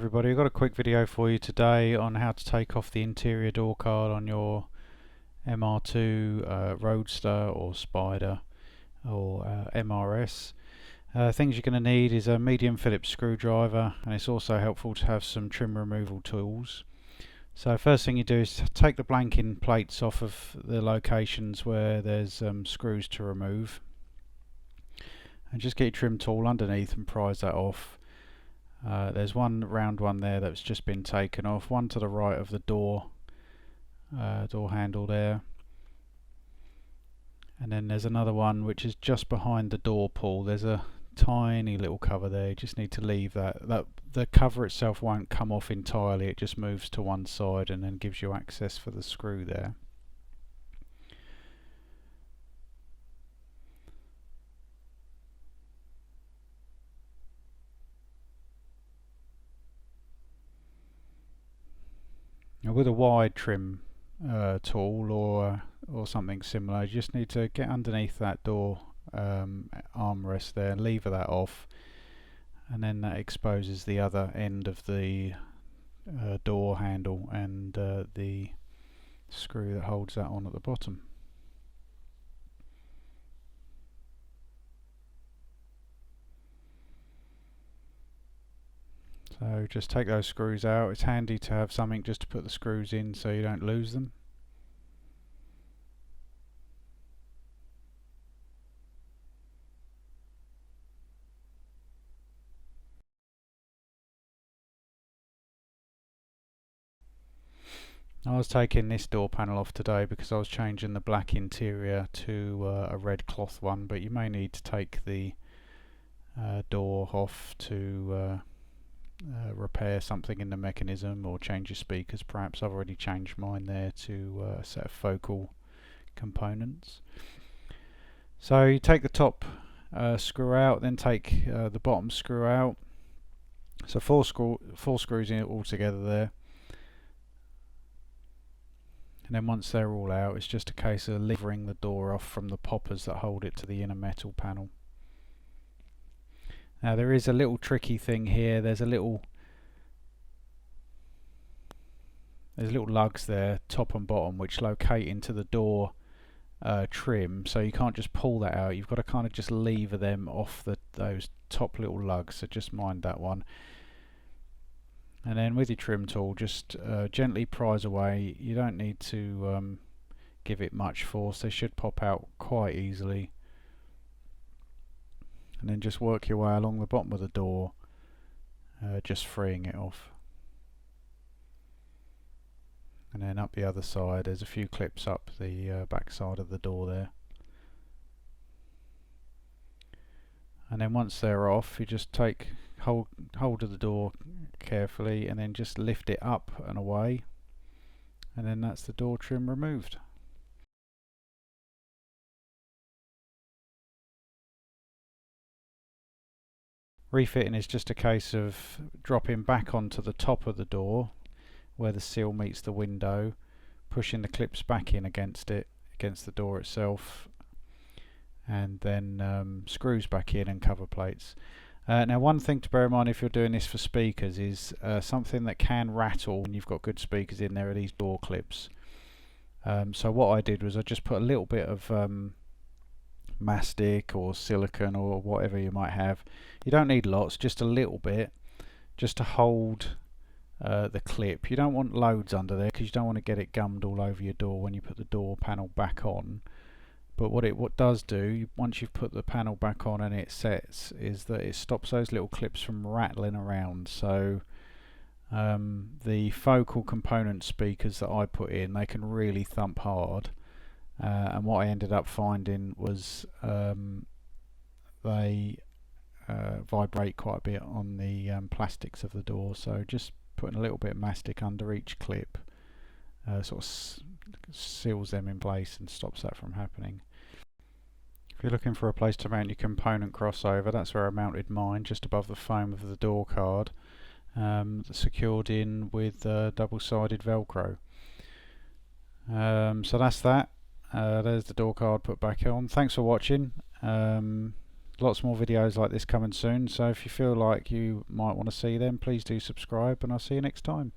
everybody, I've got a quick video for you today on how to take off the interior door card on your MR2 Roadster or Spyder or MRS. Things you're going to need is a medium Phillips screwdriver, and it's also helpful to have some trim removal tools. So first thing you do is take the blanking plates off of the locations where there's screws to remove, and just get your trim tool underneath and prise that off. There's one round one there that's just been taken off, one to the right of the door handle there, and then there's another one which is just behind the door pull. There's a tiny little cover there, you just need to leave that. The cover itself won't come off entirely, it just moves to one side and then gives you access for the screw there. Now with a wide trim tool or something similar, you just need to get underneath that door armrest there and lever that off, and then that exposes the other end of the door handle and the screw that holds that on at the bottom. So just take those screws out. It's handy to have something just to put the screws in so you don't lose them. I was taking this door panel off today because I was changing the black interior to a red cloth one, but you may need to take the door off to repair something in the mechanism or change your speakers. Perhaps I've already changed mine there to a set of focal components. So you take the top screw out, then take the bottom screw out. So four screws in all together there. And then once they're all out, it's just a case of levering the door off from the poppers that hold it to the inner metal panel. Now there is a little tricky thing here. There's little lugs there, top and bottom, which locate into the door trim. So you can't just pull that out. You've got to kind of just lever them off those top little lugs. So just mind that one. And then with your trim tool, just gently prise away. You don't need to give it much force. They should pop out quite easily. And then just work your way along the bottom of the door, just freeing it off. And then up the other side, there's a few clips up the back side of the door there. And then once they're off, you just take hold of the door carefully and then just lift it up and away, and then that's the door trim removed. Refitting is just a case of dropping back onto the top of the door where the sill meets the window, pushing the clips back in against the door itself, and then screws back in and cover plates. Now one thing to bear in mind if you're doing this for speakers is something that can rattle when you've got good speakers in there are these door clips. So what I did was I just put a little bit of mastic or silicone or whatever you might have. You don't need lots, just a little bit, just to hold the clip. You don't want loads under there because you don't want to get it gummed all over your door when you put the door panel back on. But what it does do, once you've put the panel back on and it sets, is that it stops those little clips from rattling around. So the focal component speakers that I put in, they can really thump hard. And what I ended up finding was they vibrate quite a bit on the plastics of the door. So just putting a little bit of mastic under each clip sort of seals them in place and stops that from happening. If you're looking for a place to mount your component crossover, that's where I mounted mine, just above the foam of the door card, secured in with double-sided Velcro. So that's that. There's the door card put back on. Thanks for watching. lots more videos like this coming soon, so if you feel like you might want to see them, please do subscribe, and I'll see you next time.